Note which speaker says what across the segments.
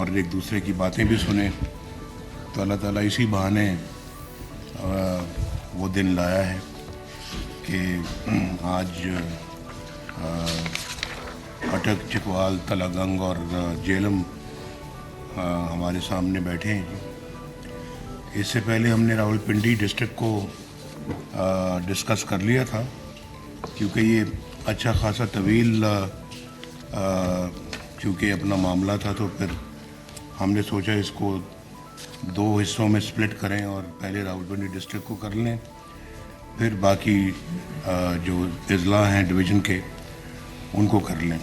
Speaker 1: اور ایک دوسرے کی باتیں بھی سنیں. تو اللہ تعالیٰ اسی بہانے وہ دن لایا ہے کہ آج اٹک, چکوال, تلہ گنگ اور جیلم ہمارے سامنے بیٹھے ہیں. اس سے پہلے ہم نے راولپنڈی ڈسٹرکٹ کو ڈسکس کر لیا تھا, کیونکہ یہ اچھا خاصا طویل چونکہ اپنا معاملہ تھا, تو پھر ہم نے سوچا اس کو 2 حصوں میں سپلٹ کریں اور پہلے راولپنڈی ڈسٹرکٹ کو کر لیں, پھر باقی جو اضلاع ہیں ڈویژن کے ان کو کر لیں.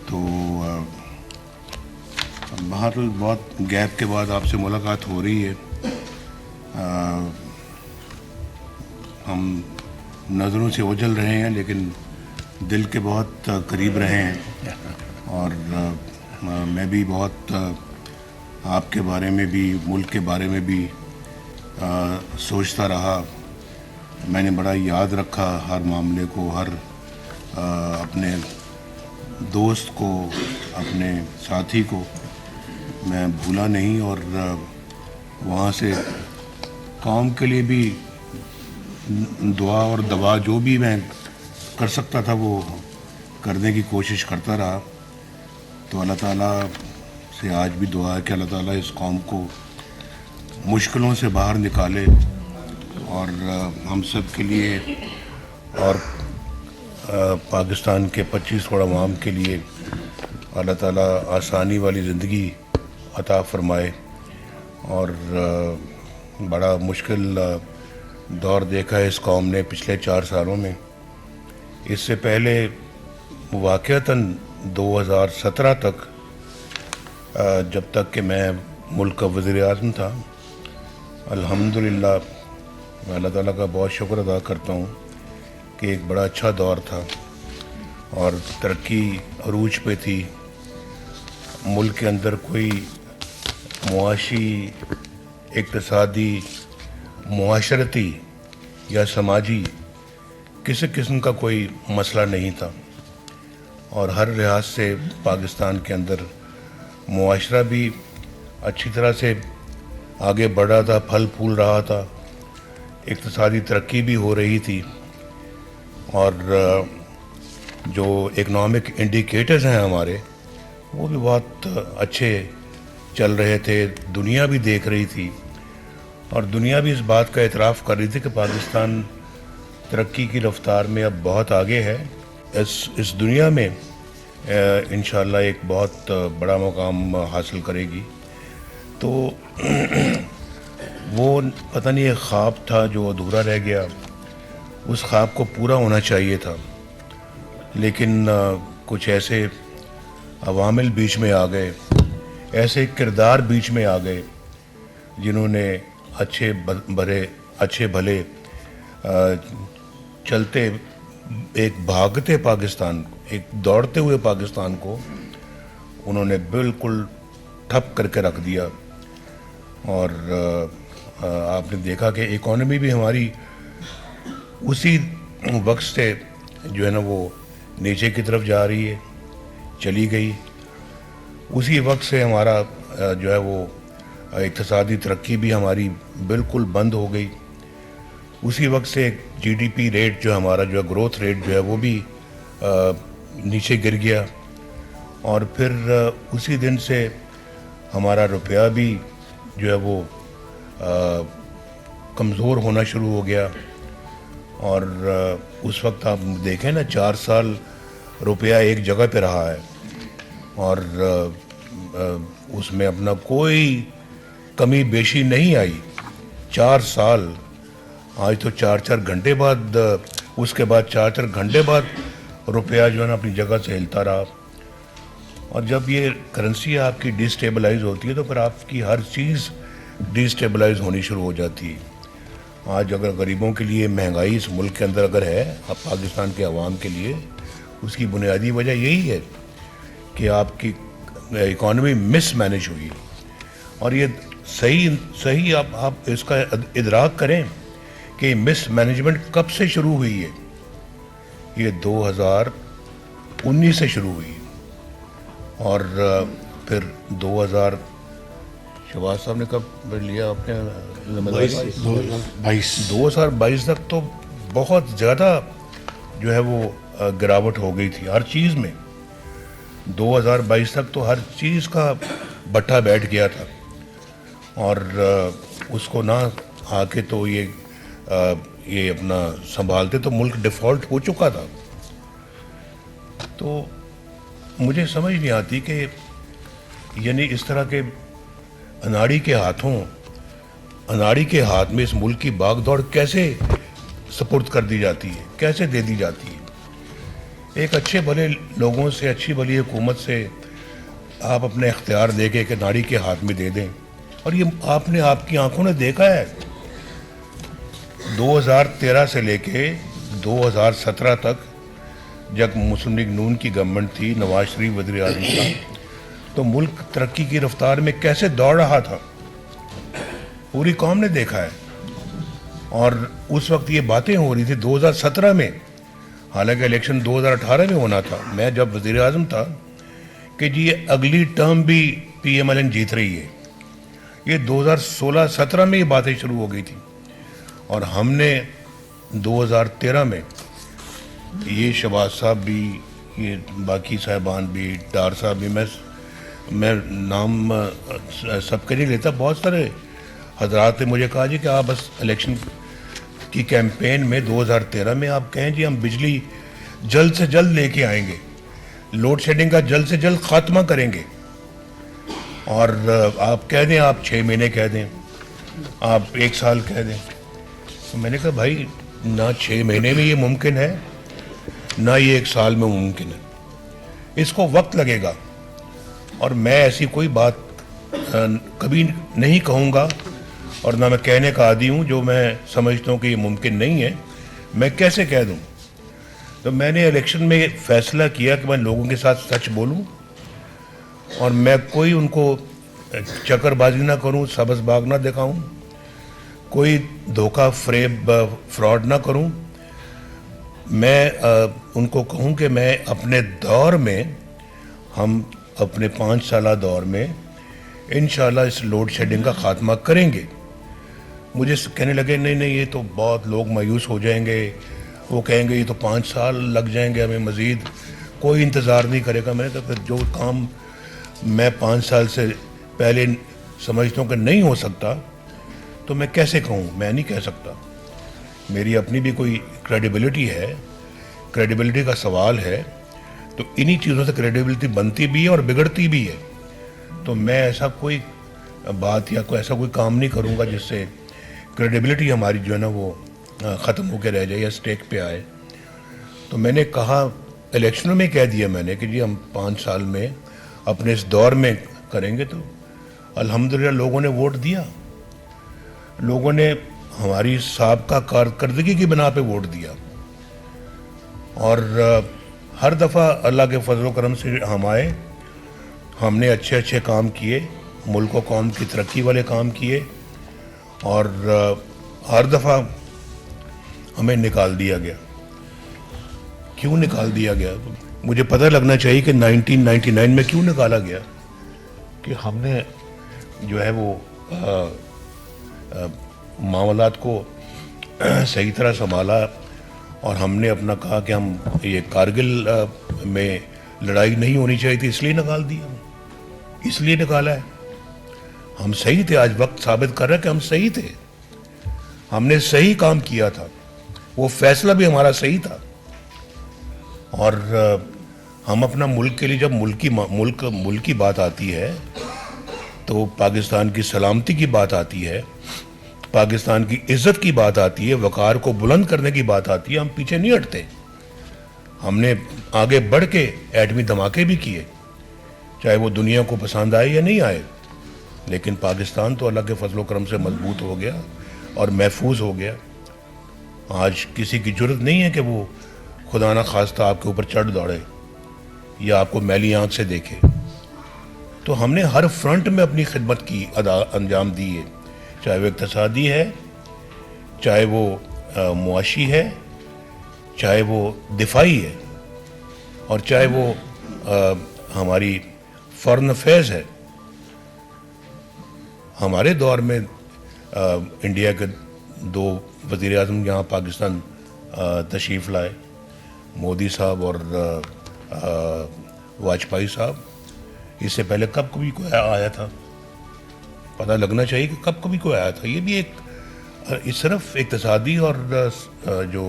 Speaker 1: تو بہرحال بہت گیپ کے بعد آپ سے ملاقات ہو رہی ہے. ہم نظروں سے اوجھل رہے ہیں لیکن دل کے بہت قریب رہے ہیں, اور میں بھی بہت آپ کے بارے میں بھی, ملک کے بارے میں بھی سوچتا رہا. میں نے بڑا یاد رکھا ہر معاملے کو, ہر اپنے دوست کو, اپنے ساتھی کو میں بھولا نہیں, اور وہاں سے قوم کے لیے بھی دعا اور دوا جو بھی میں کر سکتا تھا وہ کرنے کی کوشش کرتا رہا. تو اللہ تعالیٰ سے آج بھی دعا ہے کہ اللہ تعالیٰ اس قوم کو مشکلوں سے باہر نکالے, اور ہم سب کے لیے اور پاکستان کے 25 کروڑ عوام کے لیے اللہ تعالیٰ آسانی والی زندگی عطا فرمائے. اور بڑا مشکل دور دیکھا ہے اس قوم نے پچھلے 4 سالوں میں. اس سے پہلے واقعتاً 2017 تک, جب تک کہ میں ملک کا وزیر اعظم تھا, الحمدللہ میں اللہ تعالیٰ کا بہت شکر ادا کرتا ہوں کہ ایک بڑا اچھا دور تھا اور ترقی عروج پہ تھی. ملک کے اندر کوئی معاشی, اقتصادی, معاشرتی یا سماجی کسی قسم کا کوئی مسئلہ نہیں تھا, اور ہر لحاظ سے پاکستان کے اندر معاشرہ بھی اچھی طرح سے آگے بڑھ رہا تھا, پھل پھول رہا تھا, اقتصادی ترقی بھی ہو رہی تھی, اور جو اکنامک انڈیکیٹرز ہیں ہمارے وہ بھی بہت اچھے چل رہے تھے. دنیا بھی دیکھ رہی تھی, اور دنیا بھی اس بات کا اعتراف کر رہی تھی کہ پاکستان ترقی کی رفتار میں اب بہت آگے ہے. اس دنیا میں انشاءاللہ ایک بہت بڑا مقام حاصل کرے گی. تو وہ پتہ نہیں ایک خواب تھا جو ادھورا رہ گیا, اس خواب کو پورا ہونا چاہیے تھا, لیکن کچھ ایسے عوامل بیچ میں آ گئے, ایسے کردار بیچ میں آ گئے جنہوں نے اچھے بھلے چلتے ایک بھاگتے پاکستان کو, ایک دوڑتے ہوئے پاکستان کو انہوں نے بالکل ٹھپ کر کے رکھ دیا. اور آپ نے دیکھا کہ اکانومی بھی ہماری اسی وقت سے جو ہے نا وہ نیچے کی طرف جا رہی ہے, چلی گئی. اسی وقت سے ہمارا جو ہے وہ اقتصادی ترقی بھی ہماری بالکل بند ہو گئی. اسی وقت سے جی ڈی پی ریٹ جو ہمارا جو ہے گروتھ ریٹ جو ہے وہ بھی نیچے گر گیا. اور پھر اسی دن سے ہمارا روپیہ بھی جو ہے وہ کمزور ہونا شروع ہو گیا. اور اس وقت آپ دیکھیں نا 4 سال روپیہ ایک جگہ پہ رہا ہے, اور اس میں اپنا کوئی کمی بیشی نہیں آئی. 4 سال, آج تو 4 گھنٹے بعد, اس کے بعد 4 گھنٹے بعد روپیہ جو ہے نا اپنی جگہ سے ہلتا رہا. اور جب یہ کرنسی آپ کی ڈی اسٹیبلائز ہوتی ہے تو پھر آپ کی ہر چیز ڈی اسٹیبلائز ہونی شروع ہو جاتی ہے. آج اگر غریبوں کے لیے مہنگائی اس ملک کے اندر اگر ہے, اب پاکستان کے عوام کے لیے, اس کی بنیادی وجہ یہی ہے کہ آپ کی اکانومی مس مینج ہوئی. اور یہ صحیح آپ اس کا ادراک کریں کہ مس مینجمنٹ کب سے شروع ہوئی ہے. یہ 2019 سے شروع ہوئی, اور پھر 2000 شہباز صاحب نے کب لیا آپ نے ذمہ داری؟ 2022 تک تو بہت زیادہ جو ہے وہ گراوٹ ہو گئی تھی ہر چیز میں. 2022 تک تو ہر چیز کا بٹھا بیٹھ گیا تھا, اور اس کو نہ آ کے تو یہ اپنا سنبھالتے تو ملک ڈیفالٹ ہو چکا تھا. تو مجھے سمجھ نہیں آتی کہ یعنی اس طرح کے اناڑی کے ہاتھ میں اس ملک کی باغ دوڑ کیسے سپرد کر دی جاتی ہے, کیسے دے دی جاتی ہے. ایک اچھے بھلے لوگوں سے, اچھی بھلی حکومت سے آپ اپنے اختیار دے کے کہ ناڑی کے ہاتھ میں دے دیں, اور یہ آپ کی آنکھوں نے دیکھا ہے. 2013 سے لے کے 2017 تک جب مسلم لیگ نون کی گورنمنٹ تھی, نواز شریف وزیر اعظم تھا, تو ملک ترقی کی رفتار میں کیسے دوڑ رہا تھا پوری قوم نے دیکھا ہے. اور اس وقت یہ باتیں ہو رہی تھی 2017 میں, حالانکہ الیکشن 2018 میں ہونا تھا. میں جب وزیر اعظم تھا کہ جی یہ اگلی ٹرم بھی PMLN جیت رہی ہے. یہ 2016-17 میں یہ باتیں شروع ہو گئی تھی, اور ہم نے 2013 میں یہ شہباز صاحب بھی, یہ باقی صاحبان بھی, ڈار صاحب بھی, میں نام سب کے نہیں لیتا, بہت سارے حضرات نے مجھے کہا جی کہ آپ بس الیکشن کی کیمپین میں 2013 میں آپ کہیں جی ہم بجلی جلد سے جلد لے کے آئیں گے, لوڈ شیڈنگ کا جلد سے جلد خاتمہ کریں گے. اور آپ کہہ دیں, آپ 6 مہینے کہہ دیں, آپ 1 سال کہہ دیں. تو میں نے کہا بھائی نہ 6 مہینے میں یہ ممکن ہے, نہ یہ 1 سال میں ممکن ہے, اس کو وقت لگے گا. اور میں ایسی کوئی بات کبھی نہیں کہوں گا, اور نہ میں کہنے کا عادی ہوں جو میں سمجھتا ہوں کہ یہ ممکن نہیں ہے, میں کیسے کہہ دوں. تو میں نے الیکشن میں فیصلہ کیا کہ میں لوگوں کے ساتھ سچ بولوں, اور میں کوئی ان کو چکر بازی نہ کروں, سبز باغ نہ دکھاؤں, کوئی دھوکہ فریب فراڈ نہ کروں. میں ان کو کہوں کہ میں اپنے دور میں, ہم اپنے 5 سالہ دور میں انشاءاللہ اس لوڈ شیڈنگ کا خاتمہ کریں گے. مجھے کہنے لگے نہیں یہ تو بہت لوگ مایوس ہو جائیں گے, وہ کہیں گے یہ تو 5 سال لگ جائیں گے ہمیں, مزید کوئی انتظار نہیں کرے گا. میں نے کہا پھر جو کام میں 5 سال سے پہلے سمجھتا ہوں کہ نہیں ہو سکتا تو میں کیسے کہوں, میں نہیں کہہ سکتا. میری اپنی بھی کوئی کریڈیبلٹی ہے, کریڈیبلٹی کا سوال ہے, تو انہی چیزوں سے کریڈیبلٹی بنتی بھی ہے اور بگڑتی بھی ہے. تو میں ایسا کوئی بات یا کوئی ایسا کوئی کام نہیں کروں گا جس سے کریڈیبلٹی ہماری جو ہے نا وہ ختم ہو کے رہ جائے یا اسٹیک پہ آئے. تو میں نے کہا, الیکشنوں میں کہہ دیا میں نے کہ جی ہم 5 سال میں اپنے اس دور میں کریں گے. تو الحمدللہ لوگوں نے ووٹ دیا, لوگوں نے ہماری سابقہ کارکردگی کی بنا پہ ووٹ دیا, اور ہر دفعہ اللہ کے فضل و کرم سے ہم آئے, ہم نے اچھے کام کیے, ملک و قوم کی ترقی والے کام کیے, اور ہر دفعہ ہمیں نکال دیا گیا. کیوں نکال دیا گیا؟ مجھے پتہ لگنا چاہیے کہ 1999 میں کیوں نکالا گیا, کہ ہم نے جو ہے وہ معاملات کو صحیح طرح سنبھالا, اور ہم نے اپنا کہا کہ ہم یہ کارگل میں لڑائی نہیں ہونی چاہیے تھی, اس لیے نکال دیا, اس لیے نکالا ہے. ہم صحیح تھے, آج وقت ثابت کر رہا ہے کہ ہم صحیح تھے, ہم نے صحیح کام کیا تھا, وہ فیصلہ بھی ہمارا صحیح تھا. اور ہم اپنا ملک کے لیے جب ملک کی بات آتی ہے, تو پاکستان کی سلامتی کی بات آتی ہے, پاکستان کی عزت کی بات آتی ہے, وقار کو بلند کرنے کی بات آتی ہے, ہم پیچھے نہیں ہٹتے. ہم نے آگے بڑھ کے ایٹمی دھماکے بھی کیے, چاہے وہ دنیا کو پسند آئے یا نہیں آئے, لیکن پاکستان تو اللہ کے فضل و کرم سے مضبوط ہو گیا اور محفوظ ہو گیا. آج کسی کی جرت نہیں ہے کہ وہ خدا نہ خواستہ آپ کے اوپر چڑھ دوڑے یا آپ کو میلی آنکھ سے دیکھے. تو ہم نے ہر فرنٹ میں اپنی خدمت کی, انجام دی ہے, چاہے وہ اقتصادی ہے, چاہے وہ معاشی ہے, چاہے وہ دفاعی ہے, اور چاہے وہ ہماری فارن افیئرز ہے. ہمارے دور میں انڈیا کے 2 وزیر اعظم یہاں پاکستان تشریف لائے, مودی صاحب اور واجپئی صاحب. اس سے پہلے کب کبھی کوئی آیا تھا؟ پتہ لگنا چاہیے کہ کب کبھی کوئی آیا تھا. یہ بھی ایک صرف اقتصادی اور جو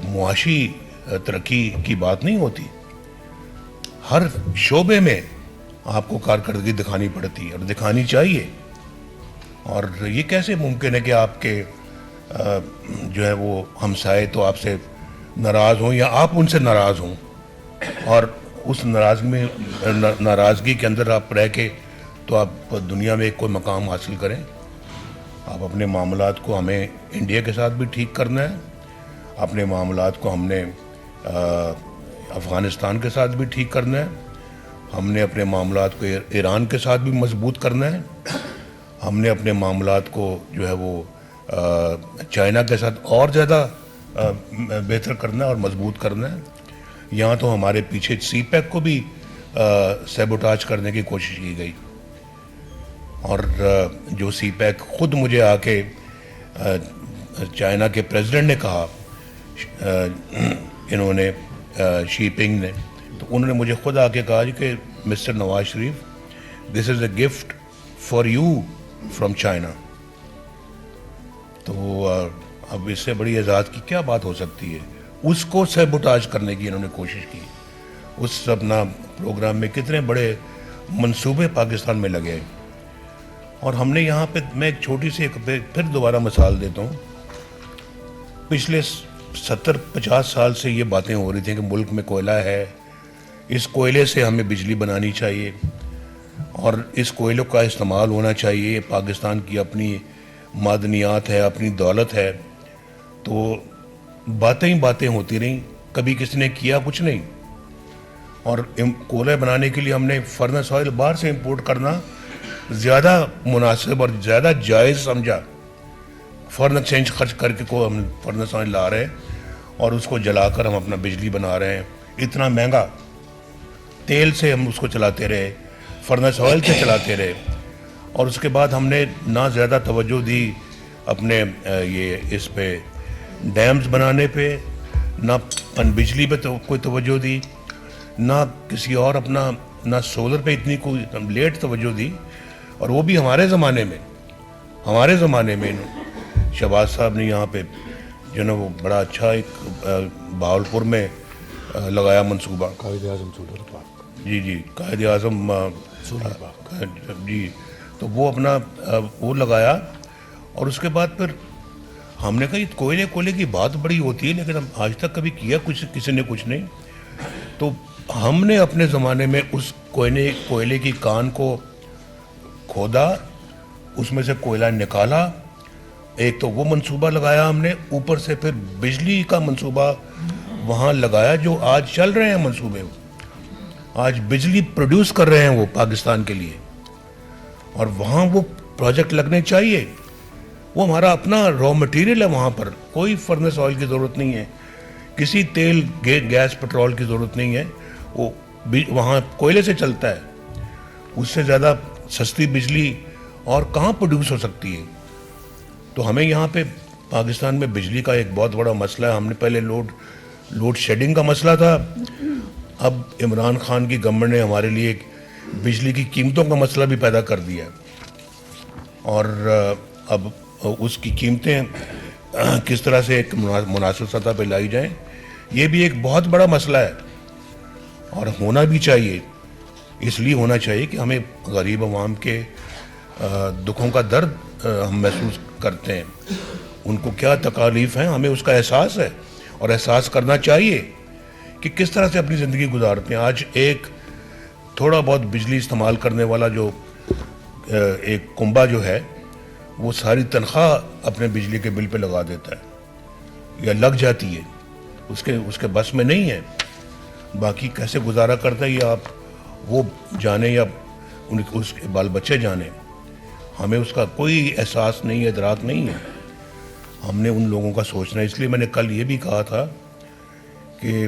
Speaker 1: معاشی ترقی کی بات نہیں ہوتی. ہر شعبے میں آپ کو کارکردگی دکھانی پڑتی ہے اور دکھانی چاہیے. اور یہ کیسے ممکن ہے کہ آپ کے جو ہے وہ ہمسائے تو آپ سے ناراض ہوں یا آپ ان سے ناراض ہوں, اور اس ناراضگی کے اندر آپ رہ کے تو آپ دنیا میں کوئی مقام حاصل کریں. آپ اپنے معاملات کو ہمیں انڈیا کے ساتھ بھی ٹھیک کرنا ہے, اپنے معاملات کو ہم نے افغانستان کے ساتھ بھی ٹھیک کرنا ہے, ہم نے اپنے معاملات کو ایران کے ساتھ بھی مضبوط کرنا ہے, ہم نے اپنے معاملات کو جو ہے وہ چائنا کے ساتھ اور زیادہ بہتر کرنا ہے اور مضبوط کرنا ہے. یہاں تو ہمارے پیچھے سی پیک کو بھی سیبوٹاج کرنے کی کوشش کی گئی, اور جو سی پیک خود مجھے آ کے چائنا کے پریزیڈنٹ نے کہا, انہوں نے شی پنگ نے, تو انہوں نے مجھے خود آ کے کہا کہ Mr Nawaz Sharif, this is a gift for you from China. تو اب اس سے بڑی اعزاز کی کیا بات ہو سکتی ہے؟ اس کو سیبوٹاج کرنے کی انہوں نے کوشش کی. اس اپنا پروگرام میں کتنے بڑے منصوبے پاکستان میں لگے, اور ہم نے یہاں پہ, میں ایک چھوٹی سی پھر دوبارہ مثال دیتا ہوں. پچھلے 70-50 سال سے یہ باتیں ہو رہی تھیں کہ ملک میں کوئلہ ہے, اس کوئلے سے ہمیں بجلی بنانی چاہیے اور اس کوئلے کا استعمال ہونا چاہیے, پاکستان کی اپنی معدنیات ہے, اپنی دولت ہے. تو باتیں ہی باتیں ہوتی رہیں, کبھی کسی نے کیا کچھ نہیں. اور کوئلے بنانے کے لیے ہم نے فرنس آئل باہر سے امپورٹ کرنا زیادہ مناسب اور زیادہ جائز سمجھا. فارن ایکسچینج خرچ کر کے کو ہم فرنس آئل لا رہے ہیں اور اس کو جلا کر ہم اپنا بجلی بنا رہے ہیں. اتنا مہنگا تیل سے ہم اس کو چلاتے رہے, فرنس آئل سے چلاتے رہے, اور اس کے بعد ہم نے نہ زیادہ توجہ دی اپنے یہ اس پہ ڈیمز بنانے پہ, نہ پن بجلی پہ کوئی توجہ دی, نہ کسی اور اپنا, نہ سولر پہ اتنی کوئی لیٹ توجہ دی. اور وہ بھی ہمارے زمانے میں شہباز صاحب نے یہاں پہ جو نا وہ بڑا اچھا ایک بہاولپور میں لگایا منصوبہ,
Speaker 2: قائد اعظم سولر پارک.
Speaker 1: جی قائد اعظم جی. تو وہ اپنا وہ لگایا, اور اس کے بعد پھر ہم نے کہا یہ کوئلے کی بات بڑی ہوتی ہے, لیکن ہم آج تک کبھی کیا کسی نے کچھ نہیں. تو ہم نے اپنے زمانے میں اس کوئلے کی کان کو کھودا, اس میں سے کوئلہ نکالا, ایک تو وہ منصوبہ لگایا ہم نے, اوپر سے پھر بجلی کا منصوبہ وہاں لگایا. جو آج چل رہے ہیں منصوبے, آج بجلی پروڈیوس کر رہے ہیں وہ پاکستان کے لیے, اور وہاں وہ پروجیکٹ لگنے چاہیے. وہ ہمارا اپنا را مٹیریل ہے, وہاں پر کوئی فرنس آئل کی ضرورت نہیں ہے, کسی تیل گیس پٹرول کی ضرورت نہیں ہے, وہ وہاں کوئلے سے چلتا ہے. اس سے زیادہ سستی بجلی اور کہاں پروڈیوس ہو سکتی ہے؟ تو ہمیں یہاں پہ پاکستان میں بجلی کا ایک بہت بڑا مسئلہ ہے. ہم نے پہلے لوڈ شیڈنگ کا مسئلہ تھا, اب عمران خان کی گورنمنٹ نے ہمارے لیے بجلی کی قیمتوں کا مسئلہ بھی پیدا کر دیا, اور اب اس کی قیمتیں کس طرح سے ایک مناسب سطح پہ لائی جائیں, یہ بھی ایک بہت بڑا مسئلہ ہے. اور ہونا بھی چاہیے, اس لیے ہونا چاہیے کہ ہمیں غریب عوام کے دکھوں کا درد ہم محسوس کرتے ہیں, ان کو کیا تکالیف ہیں, ہمیں اس کا احساس ہے, اور احساس کرنا چاہیے کہ کس طرح سے اپنی زندگی گزارتے ہیں. آج ایک تھوڑا بہت بجلی استعمال کرنے والا جو ایک کنبہ جو ہے, وہ ساری تنخواہ اپنے بجلی کے بل پہ لگا دیتا ہے یا لگ جاتی ہے, اس کے بس میں نہیں ہے. باقی کیسے گزارا کرتا ہے یہ آپ وہ جانے یا اس کے بال بچے جانے, ہمیں اس کا کوئی احساس نہیں ہے, ادراک نہیں ہے. ہم نے ان لوگوں کا سوچنا ہے. اس لیے میں نے کل یہ بھی کہا تھا کہ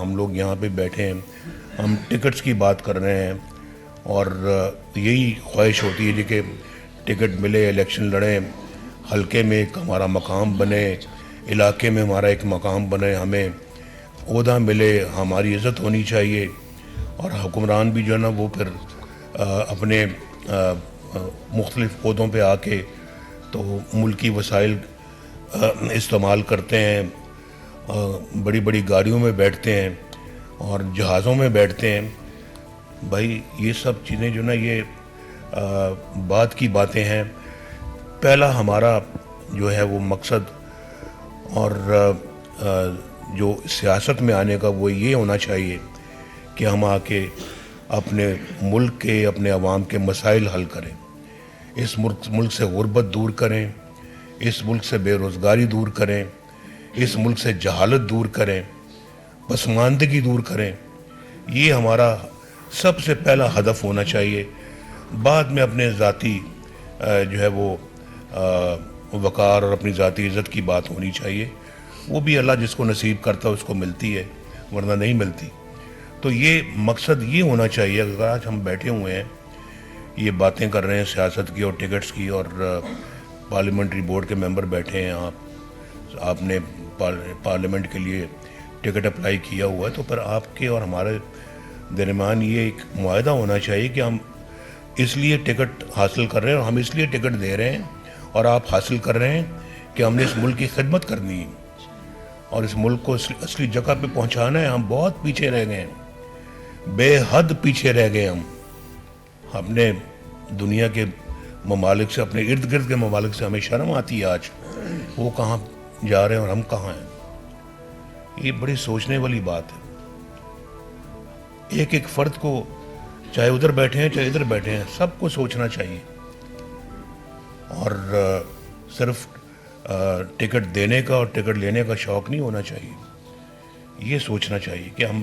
Speaker 1: ہم لوگ یہاں پہ بیٹھے ہیں, ہم ٹکٹس کی بات کر رہے ہیں اور یہی خواہش ہوتی ہے جی کہ ٹکٹ ملے, الیکشن لڑیں, حلقے میں ایک ہمارا مقام بنے, علاقے میں ہمارا ایک مقام بنے, ہمیں عہدہ ملے, ہماری عزت ہونی چاہیے. اور حکمران بھی جو ہے نا وہ پھر اپنے مختلف عہدوں پہ آ کے تو ملکی وسائل استعمال کرتے ہیں, بڑی بڑی گاڑیوں میں بیٹھتے ہیں اور جہازوں میں بیٹھتے ہیں. بھائی یہ سب چیزیں جو نا یہ بات کی باتیں ہیں. پہلا ہمارا جو ہے وہ مقصد اور جو سیاست میں آنے کا وہ یہ ہونا چاہیے کہ ہم آ کے اپنے ملک کے, اپنے عوام کے مسائل حل کریں, اس ملک سے غربت دور کریں, اس ملک سے بے روزگاری دور کریں, اس ملک سے جہالت دور کریں, پسماندگی دور کریں. یہ ہمارا سب سے پہلا ہدف ہونا چاہیے. بعد میں اپنے ذاتی جو ہے وہ وقار اور اپنی ذاتی عزت کی بات ہونی چاہیے. وہ بھی اللہ جس کو نصیب کرتا ہے اس کو ملتی ہے, ورنہ نہیں ملتی. تو یہ مقصد یہ ہونا چاہیے. اگر آج ہم بیٹھے ہوئے ہیں, یہ باتیں کر رہے ہیں سیاست کی اور ٹکٹس کی, اور پارلیمنٹری بورڈ کے ممبر بیٹھے ہیں, آپ نے پارلیمنٹ کے لیے ٹکٹ اپلائی کیا ہوا ہے, تو پھر آپ کے اور ہمارے درمیان یہ ایک معاہدہ ہونا چاہیے کہ ہم اس لیے ٹکٹ حاصل کر رہے ہیں اور ہم اس لیے ٹکٹ دے رہے ہیں اور آپ حاصل کر رہے ہیں کہ ہم نے اس ملک کی خدمت کرنی ہے اور اس ملک کو اصلی جگہ پہ پہنچانا ہے. ہم بہت پیچھے رہ گئے ہیں, بے حد پیچھے رہ گئے. ہم اپنے دنیا کے ممالک سے, اپنے ارد گرد کے ممالک سے ہمیں شرم آتی ہے آج. وہ کہاں جا رہے ہیں اور ہم کہاں ہیں. یہ بڑی سوچنے والی بات ہے. ایک ایک فرد کو, چاہے ادھر بیٹھے ہیں چاہے ادھر بیٹھے ہیں, سب کو سوچنا چاہیے اور صرف ٹکٹ دینے کا اور ٹکٹ لینے کا شوق نہیں ہونا چاہیے. یہ سوچنا چاہیے کہ ہم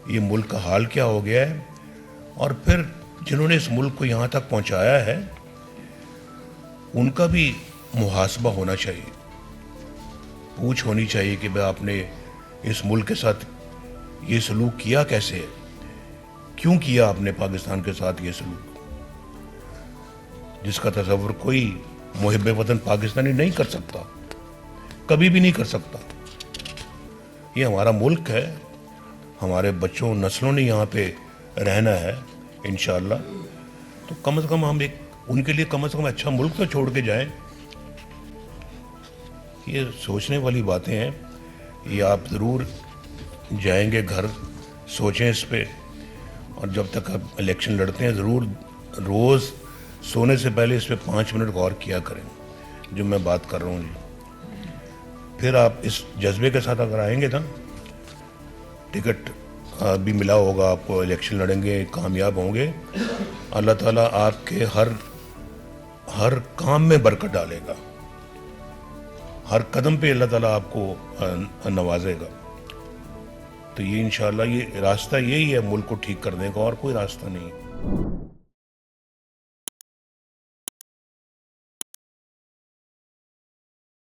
Speaker 1: یہ ملک کا حال کیا ہو گیا ہے, اور پھر جنہوں نے اس ملک کو یہاں تک پہنچایا ہے ان کا بھی محاسبہ ہونا چاہیے. پوچھ ہونی چاہیے کہ بھئی آپ نے اس ملک کے ساتھ یہ سلوک کیا کیسے ہے, کیوں کیا آپ نے پاکستان کے ساتھ یہ سلوک, جس کا تصور کوئی محب وطن پاکستانی نہیں کر سکتا, کبھی بھی نہیں کر سکتا. یہ ہمارا ملک ہے, ہمارے بچوں نسلوں نے یہاں پہ رہنا ہے انشاءاللہ. تو کم از کم ہم ان کے لیے کم از کم اچھا ملک تو چھوڑ کے جائیں. یہ سوچنے والی باتیں ہیں. یہ آپ ضرور جائیں گے گھر, سوچیں اس پہ, اور جب تک آپ الیکشن لڑتے ہیں ضرور روز سونے سے پہلے اس پہ 5 منٹ غور کیا کریں جو میں بات کر رہا ہوں جی. پھر آپ اس جذبے کے ساتھ اگر آئیں گے نا, ٹکٹ بھی ملا ہوگا آپ کو, الیکشن لڑیں گے, کامیاب ہوں گے, اللہ تعالیٰ آپ کے ہر کام میں برکت ڈالے گا, ہر قدم پہ اللہ تعالیٰ آپ کو نوازے گا. تو یہ انشاءاللہ یہ راستہ یہی ہے ملک کو ٹھیک کرنے کا, اور کوئی راستہ نہیں.